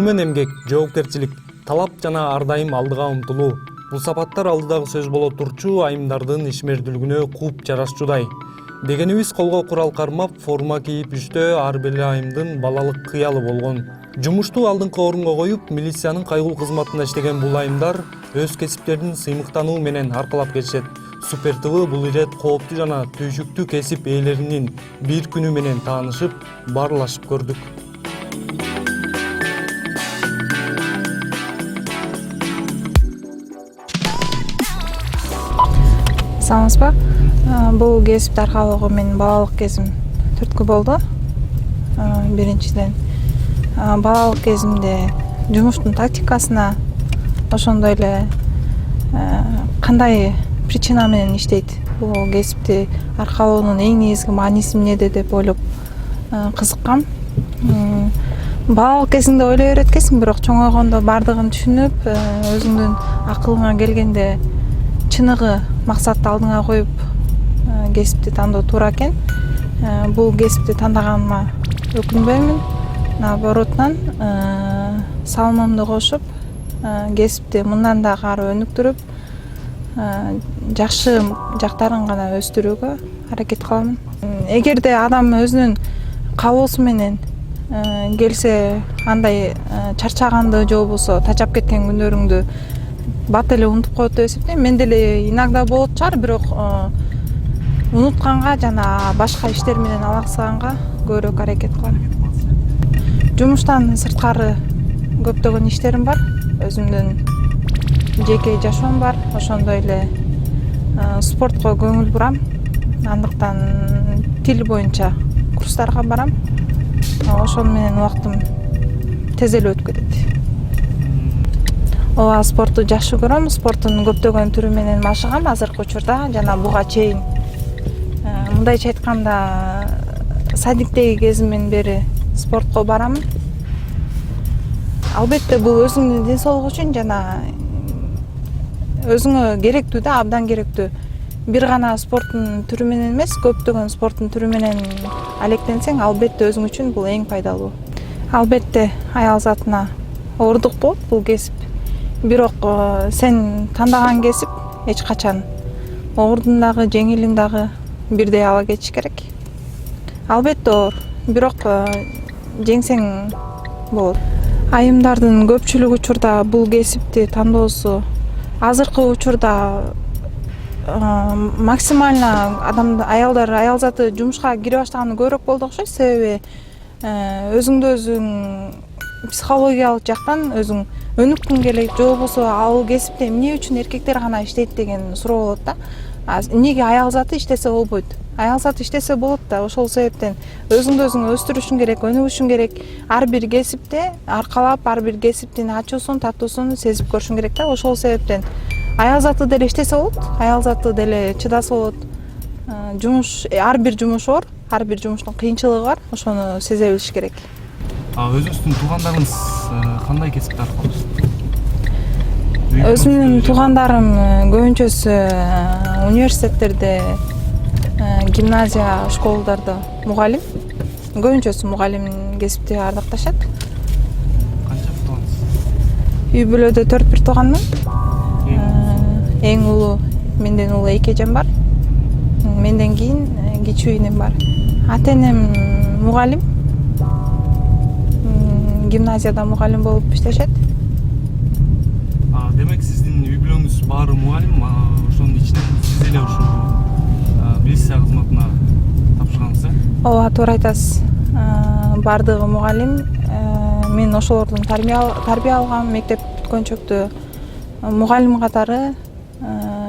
Өнүгүүмөн эмгек, жоопкерчилик, талап жана ар дайым алдыга умтулуу. Бул сапаттар алдыдагы сөз боло турчу айымдардын ишмердүүлүгүнө кууп жарашчудай. Дегенибиз колго курал кармап, форма кийип иштөө ар бир айымдын балалык кыялы болгон. Жумушту алдыңкы орунга коюп, милициянын кайгылуу кызматында иштеген бул айымдар өз кесиптерин сыймыктануу менен аркалап келишет. Супер ТВ бул ирет кооптуу жана түйшүктүү кесип ээлеринин бир күнү менен таанышып, баарлашып көрдүк. Саламатсызбы? Бул кесипти аркалоого менин балалык кезим түрткү болду. Биринчиден балалык кезимде жумуштун тактикасына, ошондой эле кандай причина менен иштейт бул кесипти аркалоонун эң негизги мааниси эмнеде деп ойлоп кызыккам. Балалык кезиңде ойлой берет экенсиң, бирок чоңойгондо баардыгын түшүнүп, өзүңдүн акылыңа келгенде чыныгы максатты алдыңа коюп кесипти тандоо туура экен. Бул кесипти тандаганыма өкүнбөймүн. Наоборотунан салымымды кошуп, кесипти мындан да кары өнүктүрүп, жакшы жактарын гана өстүрүүгө аракет кыламын. Эгерде адам өзүнүн каалоосу менен келсе, андай чарчаганды же болбосо тачап кеткен күндөрүңдү бат эле унутуп коет деп эсептейм. Мен деле иногда болот чаар, бирок унутканга жана башка иштер менен алаксыганга көбүрөөк аракет кылам. Жумуштан сырткары көптөгөн иштерим бар. Өзүмдүн жеке жашоом бар. Ошондой эле спортко көңүл бурам. Андыктан тил боюнча курстарга барам. Ошон менен убактым тез эле өтүп кетет. Ооба, спортту жакшы көрөм. Спорттун көптөгөн түрү менен машыгам азыркы учурда жана буга чейин. Мындайча айтканда, садиктеги кезимден бери спортко барам. Албетте бул өзүңдүн ден соолук үчүн жана өзүңө керектүү да, абдан керектүү. Бир гана спорттун түрү менен эмес, көптөгөн спорттун түрү менен алектенсең, албетте өзүң үчүн бул эң пайдалуу. Албетте аял затына оордук болот бул кесип. Бирок сен тандаган кесип эч качан оордун дагы, жеңилин дагы бирдей ала кетиш керек. Албетте оор, бирок жеңсең болот. Айымдардын көпчүлүк учурда бул кесипти тандоосу азыркы учурда максимально аял заты жумушка кире баштаганы көбүрөөк болду окшойт. Себеби өзүңдү өзүң психологиялык жактан өзүң өнүккүң келет, же болбосо ал кесипте эмне үчүн эркектер гана иштейт деген суроо болот да. Эмнеге аял заты иштесе болбойт? Аял заты иштесе болот да. Ошол себептен өзүңдү өзүң өстүрүшүң керек, өнүгүшүң керек. Ар бир кесипте аркалап, ар бир кесиптин ачуусун, татуусун сезип көрүшүң керек да. Ошол себептен аял заты деле иштесе болот, аял заты деле чыдаса болот. Жумуш, ар бир жумуш оор, ар бир жумуштун кыйынчылыгы бар. Ошону сезе билиш керек. Өзүңүздүн туугандарыңыз кандай кесипти аркалашат? Өзүмдүн туугандарым көбүнчөсү университеттерде, гимназия, школдарда мугалим. Көбүнчөсү мугалим кесипти ардакташат. Канча туугансыз? Үй бүлөдө 4 тууганмын. Эң улуу, менден улуу 2 эжем бар. Менден кийин кичүү инем бар. Ата энем мугалим. Гимназияда мугалим болуп иштешет. Демек сиздин үй бүлөңүз баары мугалим, ошонун ичинен сиз эле ушул милиция кызматына тапшыргансыз, э? Ооба, туура айтасыз. Баардыгы мугалим. Мен ошолордун тарбия алгам, мектеп бүткөнчөктө мугалим катары,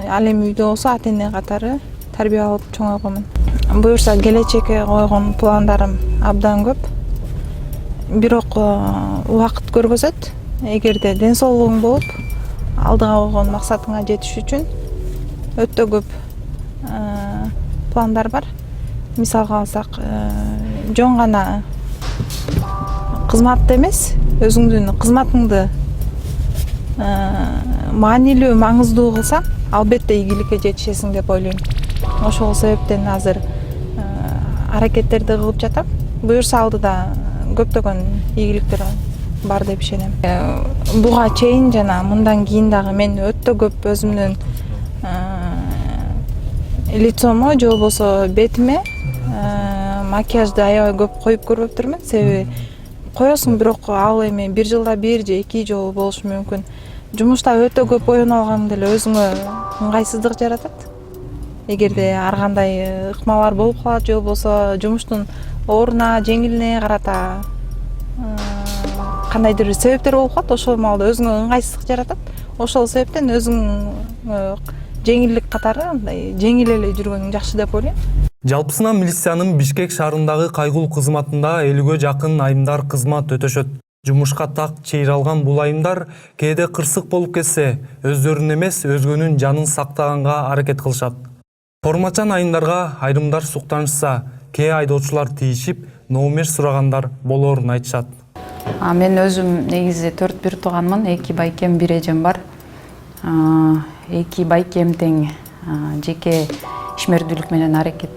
ал эми үйдө болсо ата эне катары тарбия алып чоңойгонмун. Буюрса келечекке койгон пландарым абдан көп. Бирок убакыт көргөзөт. Эгерде ден соолугуң болуп, алдыга койгон максатыңа жетиш үчүн өтө көп пландар бар. Мисалга алсак, жөн гана кызматты эмес, өзүңдүн кызматыңды маанилүү, маңыздуу кылсаң, албетте ийгиликке жетишесиң деп ойлойм. Ошол себептен азыр аракеттерди кылып жатам. Буюрса алдыда көптөгөн ийгиликтер бар деп ишенем. Буга чейин жана мындан кийин дагы мен өтө көп өзүмдүн лицомо же болбосо бетиме макияжды аябай көп коюп көрбөптүрмүн. Себеби коесуң, бирок ал эми бир жылда бир же 2 жолу болушу мүмкүн. Жумушта өтө көп боюнуп алган деле өзүңө ыңгайсыздык жаратат. Эгерде ар кандай ыкмалар болуп калат же болбосо жумуштун ооруна, жеңилине карата кандайдыр себептер болуп калат, ошол маалда өзүңө ыңгайсыздык жаратат. Ошол себептен өзүң жеңилдик катары мындай жеңил эле жүргөнүң жакшы деп ойлойм. Жалпысынан милициянын Бишкек шаарындагы кайгылуу кызматында 50ге жакын айымдар кызмат өтөшөт. Жумушка так чейир алган бул айымдар кээде кырсык болуп кетсе, өздөрүн эмес, өзгөнүн жанын сактаганга аракет кылышат. Формачан айымдарга айрымдар суктанышса, кээ айдоочулар тийишип, номер сурагандар болоорун айтышат. Мен өзүм негизи 4 тууганмын, 2 байкем, 1 эжем бар. 2 байкем тең жеке ишмердүүлүк менен аракет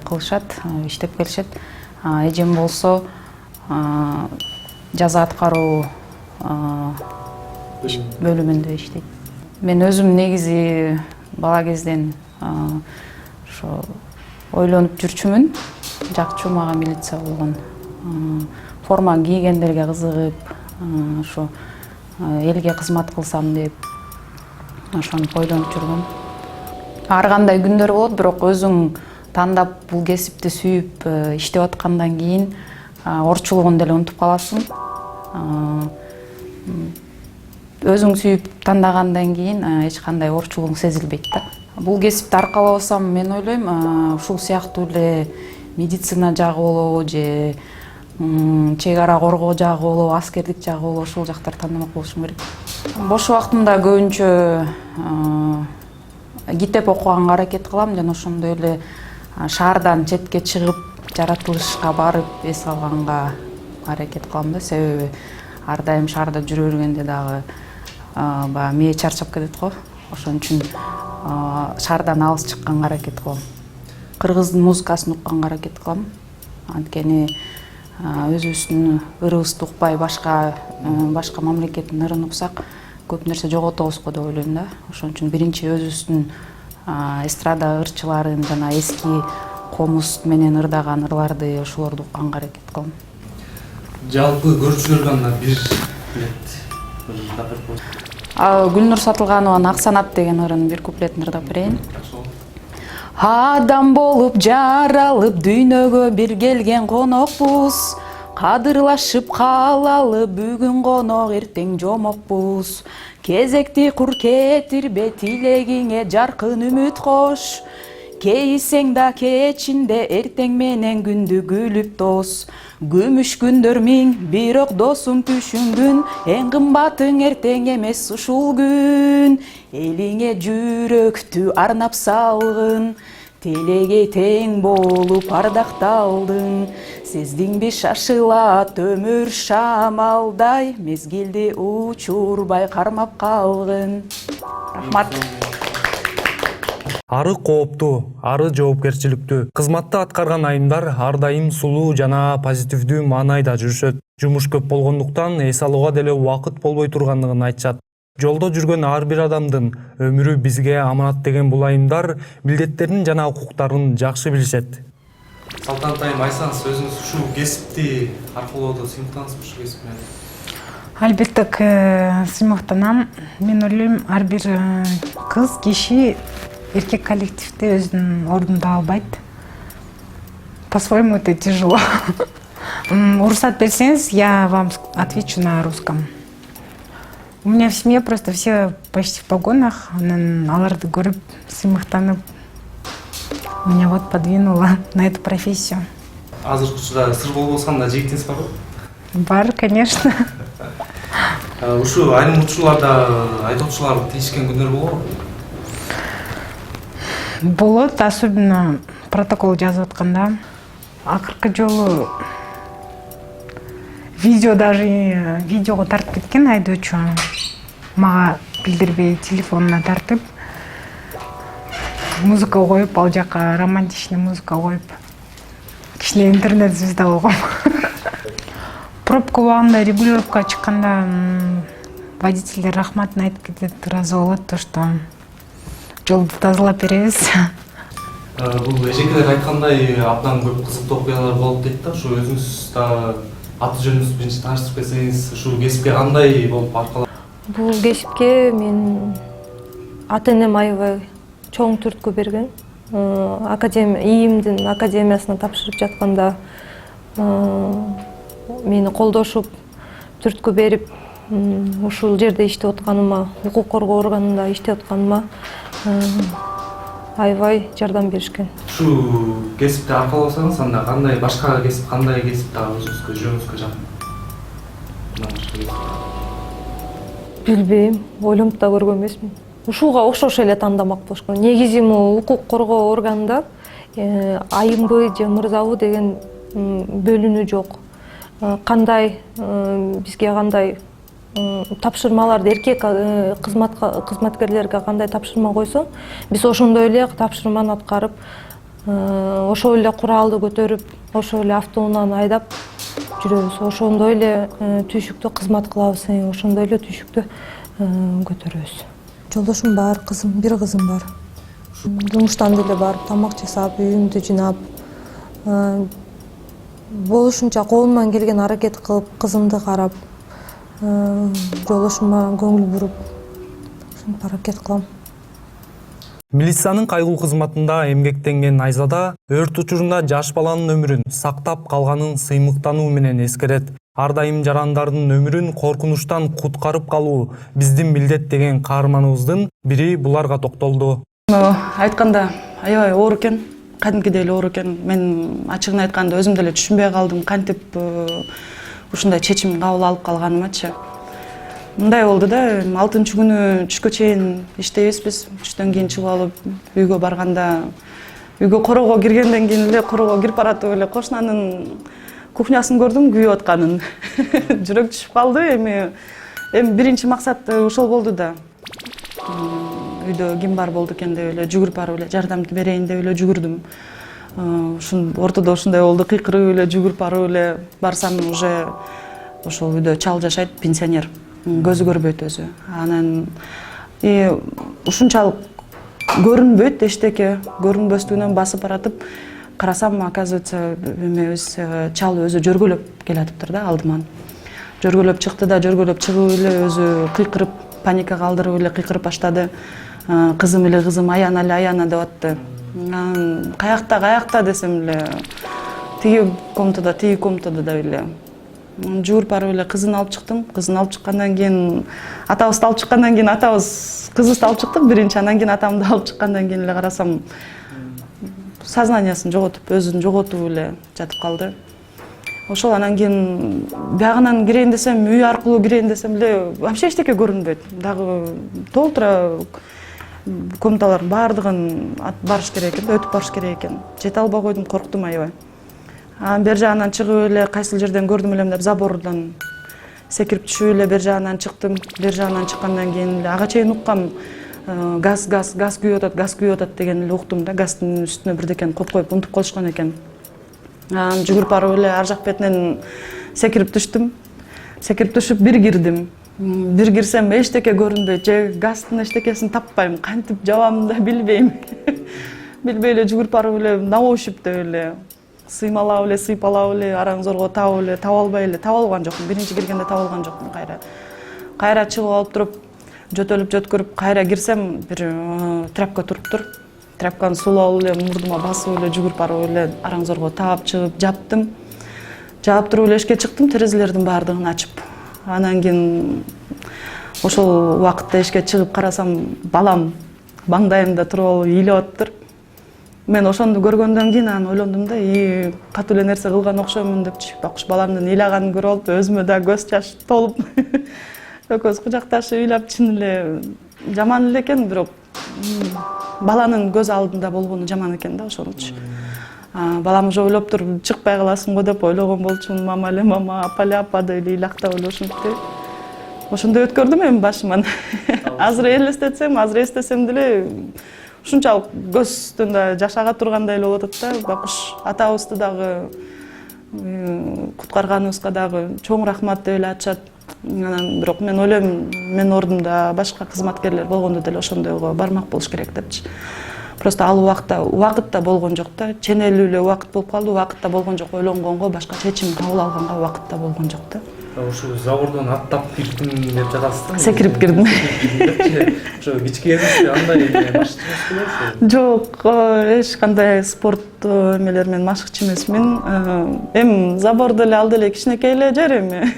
кылышат, иштеп келишет. Эжем болсо жаза аткаруу бөлүмүндө иштейт. Мен өзүм негизи бала кезден ошо ойлонуп жүрчүмүн. Жакчу мага милиция болгон. Форма кийгендерге кызыгып, ошо элге кызмат кылсам деп ошону ойлонуп жүргөм. Ар кандай күндөр болот, бирок өзүң тандап бул кесипти сүйүп иштеп аткандан кийин орчулугун деле унутуп каласың. Өзүң сүйүп тандагандан кийин эч кандай орчулугуң сезилбейт да. Бул кесипти аркалабасам, мен ойлойм, ушул сыяктуу эле медицина жагы болобу же чек ара коргоо жагы болобу, аскердик жагы болобу, ошол жактар тандамак болушум керек. Бош убактымда көбүнчө китеп окуганга аракет кылам жана ошондой эле шаардан четке чыгып, жаратылышка барып эс алганга аракет кылам да. Себеби ар дайым шаарда жүрө бергенде дагы баягы мээ чарчап кетет го. Ошон үчүн шаардан алыс чыкканга аракет кылам. Кыргыздын музыкасын укканга аракет кылам. Анткени өзүбүздүн ырыбызды укпай башка мамлекеттин ырын уксак көп нерсе жоготобуз го деп ойлойм да. Ошон үчүн биринчи өзүбүздүн эстрада ырчыларын жана эски комуз менен ырдаган ырларды ошолорду укканга аракет кылам. Жалпы көрүүчүлөргө анда бир Гүлнур Сатылганованын Ак санат деген ырын бир куплетин ырдап берейин. Адам болуп жаралып дүйнөгө бир келген конокпуз. Кадырлашып калалы бүгүн конок эртең жомокпуз. Кезекти кур кетирбе тилегиңе жаркын үмүт кош. Кейисең да кечинде эртең менен күндү күлүп тос. Күмүш күндөр миң, бирок досум түшүнгүн. Эң кымбатың эртең эмес ушул күн. Элиңе жүрөктү арнап салгын. Телеге тең болуп ардакталдың. Сездиңби шашылат өмүр шамалдай. Мезгилди учурбай кармап калгын. Рахмат. Ары кооптуу, ары жоопкерчиликтүү. Кызматты аткарган айымдар ар дайым сулуу жана позитивдүү маанайда жүрүшөт. Жумуш көп болгондуктан эс алууга деле убакыт болбой тургандыгын айтышат. Жолдо жүргөн ар бир адамдын өмүрү бизге аманат деген бул айымдар милдеттерин жана укуктарын жакшы билишет. Салтанат айым, айсаңыз өзүңүз ушул кесипти аркылоодо сыймыктаңызбы ушул кесип менен? Албетте сыймыктанам. Мен ойлойм, ар бир кыз, киши эркек коллективде өзүнүн ордун таба албайт. По-своему это тяжело. Рұқсат берсеңіз, я вам отвечу на русском. У меня в семье просто все почти в погонах. Аларды көріп, сыймыктанып, меня вот подвинуло на эту профессию. Азыр учурда сыр болбосоң да жигитиңиз барбы? Бар, конечно. Ушу айрым учурларда айдоочулар тийишкен күндөр болобу? Болот, особенно протокол жазып атканда. Акыркы жолу видеого тартып кеткен айдоочу. Мага билдирбей телефонуна тартып, музыка коюп, ал жака романтичный музыка коюп, кичине интернет звезда болгом. пробка убагында регулировка чыкканда водительдер рахматын айтып кетет, ыраазы болот, то что жолду тазалап беребиз. Бул эжекелер айткандай абдан көп кызыктуу окуялар болуп дейт да, ушу өзүңүз да аты жөнүңүздү биринчи тааныштырып кетсеңиз, ушул кесипке кандай болуп аркалап? Бул кесипке мен ата энем аябай чоң түрткү берген. ИИМдин академиясына тапшырып жатканда мени колдошуп, түрткү берип, ушул жерде иштеп атканыма, укук коргоо органында иштеп атканыма аябай жардам беришкен. Ушу кесипти аркаласаңыз, анда кандай башка кесип, кандай кесип дагы өзүңүзгө, жүрөгүңүзгө жакын? Билбейм, ойлонуп да көргөн эмесмин. Ушуга окшош эле тандамак болушкан. Негизи могу укук коргоо органында айымбы же мырзабы деген бөлүнүү жок. Кандай бизге кандай тапшырмаларды эркек кызматкерлерге кандай тапшырма койсо, биз ошондой эле тапшырманы аткарып, ошол эле куралды көтөрүп, ошол эле автоунааны айдап жүрөбүз. Ошондой эле түйшүктө кызмат кылабыз, ошондой эле түйшүктө көтөрөбүз. Жолдошум бар, бир кызым бар. Жумуштан деле барып, тамак жасап, үйүмдү жыйнап, болушунча колумдан келген аракет кылып, кызымды карап, жолдошума көңүл буруп, ушинтип аракет кылам. Милициянын кайгылуу кызматында эмгектенген Айзада өрт учурунда жаш баланын өмүрүн сактап калганын сыймыктануу менен эскерет. Ар дайым жарандардын өмүрүн коркунучтан куткарып калуу биздин милдет деген каарманыбыздын бири буларга токтолду. Айтканда аябай оор экен, кадимкидей эле оор экен. Мен ачыгын айтканда өзүм деле түшүнбөй калдым, кантип ушундай чечим кабыл алып калганымачы. Мындай болду да, 6-күнү түшкө чейин иштейбизбиз. Түштөн кийин чыгып алып үйгө барганда, үйгө короого киргенден кийин эле короого кирип баратып эле кошунанын кухнясын көрдүм, күйүп атканын. Жүрөк түшүп калды. Эми биринчи максат ошол болду да. Үйдө ким бар болду экен деп эле жүгүрүп барып эле жардам берейин деп эле жүгүрдүм. Ортодо ушундай болду, кыйкырып эле жүгүрүп барып эле барсам, уже ошол үйдө чал жашайт, пенсионер. Көзү көрбөйт өзү. Анан ушунчалык көрүнбөйт эчтеке, көрүнбөстүгүнөн басып баратып карасам, оказывается, эмебиз чал өзү жөргөлөп келатыптыр да алдыман. Жөргөлөп чыкты да, жөргөлөп чыгып эле өзү кыйкырып, паника калтырып эле кыйкырып баштады. Кызым эле, кызым, аяна эле, аяна деп атты. Каякта десем эле, тиги комнатада деп эле. Жүгүрүп барып эле кызын алып чыктым. Кызын алып чыккандан кийин, атабызды алып чыккандан кийин, кызыбызды алып чыктык биринчи, андан кийин атамды алып чыккандан кийин эле карасам, сознаниясын жоготуп, өзүн жоготуп эле жатып калды. Ошол анан кийин биягынан кирейин десем, үй аркылуу кирейин десем эле вообще эчтеке көрүнбөйт. Дагы толтура комнаталар баардыгын барыш керек экен, өтүп барыш керек экен. Жете албай койдум, корктум аябай. Бер жагынан чыгып эле кайсыл жерден көрдүм элем деп забордон секирип түшүп эле бер жагынан чыктым. Бер жагынан чыккандан кийин эле ага чейин уккам, газ күйүп атат деген эле уктум да. Газдын үстүнө бирдекени коюп унутуп коюшкан экен. Жүгүрүп барып эле ар жак бетинен секирип түштүм. Секирип түшүп бир кирдим. Бир кирсем эчтеке көрүнбөйт, же газдын эчтекесин таппайм, кантип жабамын да билбейм. Билбей эле жүгүрүп барып эле наошип деп эле сыймалап эле, сыйпалап эле, араң зорго таап албай эле, таап алган жокмун. Биринчи киргенде таап алган жокмун кайра чыгып алып туруп, жөтөлүп кайра кирсем, бир тряпка туруптур. Тряпканы сулап эле, мурдума басып эле, жүгүрүп барып эле, араң зорго таап чыгып, жаптым. Жаап туруп эле эшикке чыктым, терезелердин баардыгын ачып. Анан кийин ошол убакытта эшикке чыгып карасам, балам маңдайымда туруп алып ыйлап атыптыр. Мен ошондо көргөндөн кийин анан ойлондум да, катуу эле нерсе кылган окшоймун депчи. Бакуш баламдын ыйлаганын көрүп алып, өзүмө да көз жаш толуп, экөөбүз кучакташып ыйлап, чын эле жаман эле экен, бирок баланын көз алдында болгону жаман экен да ошонучу. Балам уже ойлоптур, чыкпай каласың го деп ойлогон болчумун. Мама эле мама, апа эле апа деп эле ыйлактап эле ушинтип. Ошондой өткөрдүм эми башыман. Азыр эстесем деле ушунчалык көздөн да жаш ага тургандай эле болуп атат да. Бакуш атабызды дагы куткарганыбызга дагы чоң рахмат деп эле айтышат. Анан бирок мен ойлойм, менин ордумда башка кызматкерлер болгондо деле ошондойго бармак болуш керек депчи. Просто ал убакыт да болгон жок да. Ченелүү эле убакыт болуп калды, убакыт да болгон жок, ойлонгонго, башка чечим кабыл алганга убакыт да болгон жок да. Ошо заводдон аттап кирдим деп жатасызбы? Секирип кирдим. Ошо кичке кезинде андай машык эмес белеби? Жок, эч кандай спорт эмелер менен машыкчы эмесмин. Эми забор деле ал деле кичинекей эле жер эми.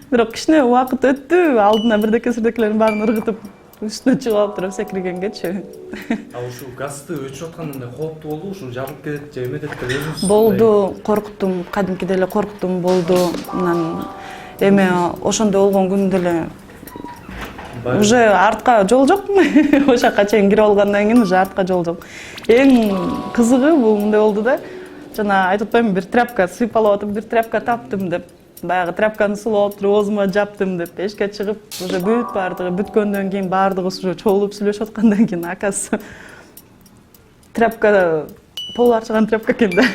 Бирок кичине убакыт өттү, алдына бирдеке-сирдекелердин баарын ыргытып үстүнө чыгып алып туруп секиргенгечи. Ушу газды өчүп атканда кооптуу болду, ушу жарылып кетет же эме деп өзүңүз? Болду, корктум, кадимкидей эле корктум, болду. Анан эми ошондой болгон күндө деле уже артка жол жок. Ошол жака чейин кирип алгандан кийин уже артка жол жок. Эң кызыгы бул мындай болду да. Жана айтып атпаймынбы, бир тряпка сыйпалап атып, бир тряпка таптым деп. Баягы тряпканы сулап алып туруп оозума жаптым деп эшикке чыгып, уже бүт баардыгы бүткөндөн кийин баардыгы уже чогулуп сүйлөшүп аткандан кийин акасы тряпка пол арчыган тряпка экен да.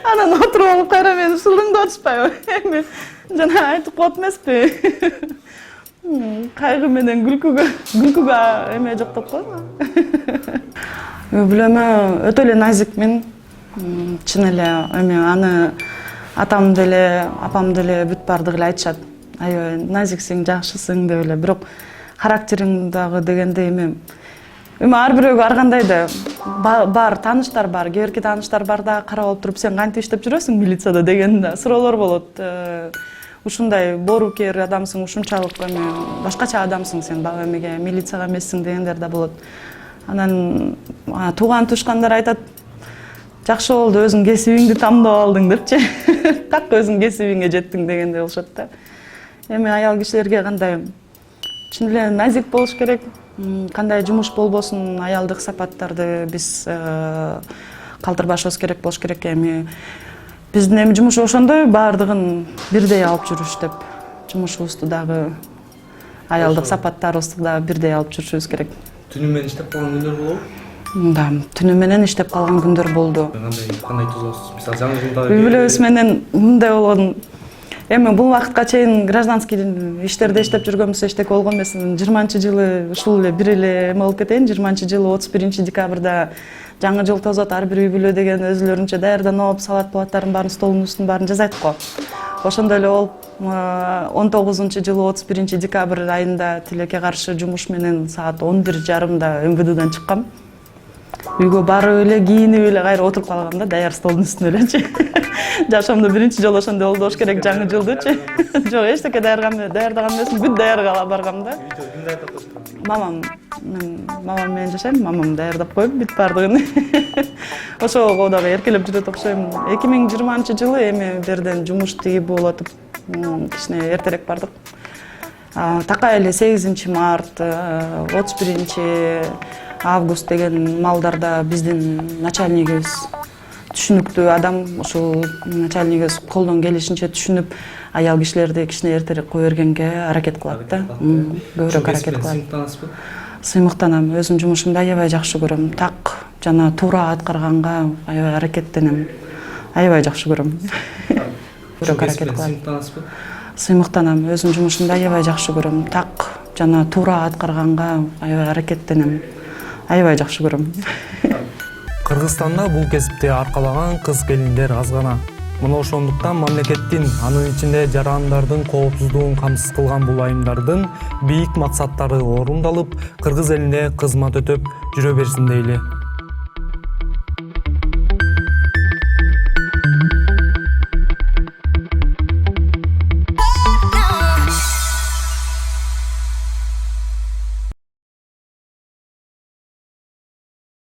Анан отуруп алып кайра мени шылыңдап атышпайбы? Эми жана айтып коет эмеспи. Кайгы менен күлкүгө эме жок деп койгу. Билем, өтө эле назикмин. Чын эле эми аны атам деле, апам деле бүт баардыгы эле айтышат. Аябай назиксиң, жакшысың деп эле. Бирок характериң дагы дегенде эми ар бирөөгө ар кандай да бар, тааныштар бар, кээ бирки тааныштар бар да карап алып туруп сен кантип иштеп жүрөсүң милицияда деген да суроолор болот. Ушундай боорукер адамсың, ушунчалык эми башкача адамсың сен, бага эмеге милицияга эмессиң дегендер да болот. Анан тууган тушкандар айтат, жакшы болду өзүң кесибиңди тандап алдың депчи. Так өзүң кесибиңе жеттиң дегендей болушат да. Эми аял кишилерге кандай чын эле назик болуш керек. Кандай жумуш болбосун, аялдык сапаттарды биз калтырбашыбыз керек болуш керек. Эми биздин эми жумуш ошондой, баардыгын бирдей алып жүрүш деп. Жумушубузду дагы аялдык сапаттарыбызды дагы бирдей алып жүрүшүбүз керек. Түнү менен иштеп калган күндөр болобу? Да, түнү менен иштеп калган күндөр болду. Кандай тузосуз? Мисалы жаңы жылда үй-бүлөбүз менен мындай болгон. Эми бул вакытка чейин гражданский иштерде иштеп жүргөнбүз эчтеке болгон эмес. 20-жылы ушул эле бир эле эме болуп кетейин. 20-жылы 31-декабрда жаңы жыл тозот, ар бир үй-бүлө деген өзүлөрүнчө даярданып, салат палаттарын баарын, столдун үстүн баарын жасайт го. Ошондой эле болуп 19-жылы 31-декабрь айында тилекке каршы жумуш менен саат 11:30 МВДдан чыккам. Үйгө барып эле кийинип эле кайра отуруп калгам да, даяр столдун үстүнө элечи. Жашоомдо биринчи жолу ошондой болду болуш керек жаңы жылдычы. Жок, эчтеке даярдаган эмесмин, бүт даярдап баргам да. Мамам менен жашайм, мамам даярдап коюп бүт баардыгын. Ошого дагы эркелеп жүрөт окшойм. 2020-жылы эми берден жумуш тиги болуп атып, кичине эртерээк бардык. Такай эле 8-март, 31-август деген малдарда биздин начальнигибиз түшүнүктүү адам, ушул начальнигибиз колдон келишинче түшүнүп, аял кишилерди кичине эртерээк кое бергенге аракет кылат да. Көбүрөөк аракет кылат. Сыймыктанам, өзүм жумушумду аябай жакшы көрөм. Так жана туура аткарганга аябай аракеттенем. Аябай жакшы көрөм. Көбүрөөк аракет кылат. Сыймыктанам, өзүм жумушумду аябай жакшы көрөм. Так жана туура аткарганга аябай аракеттенем. Аябай жакшы көрөм. Кыргызстанда бул кесипти аркалаган кыз келиндер аз гана. Мына ошондуктан мамлекеттин, анын ичинде жарандардын коопсуздугун камсыз кылган бул айымдардын бийик максаттары орундалып, кыргыз элинде кызмат өтөп жүрө берсин дейли.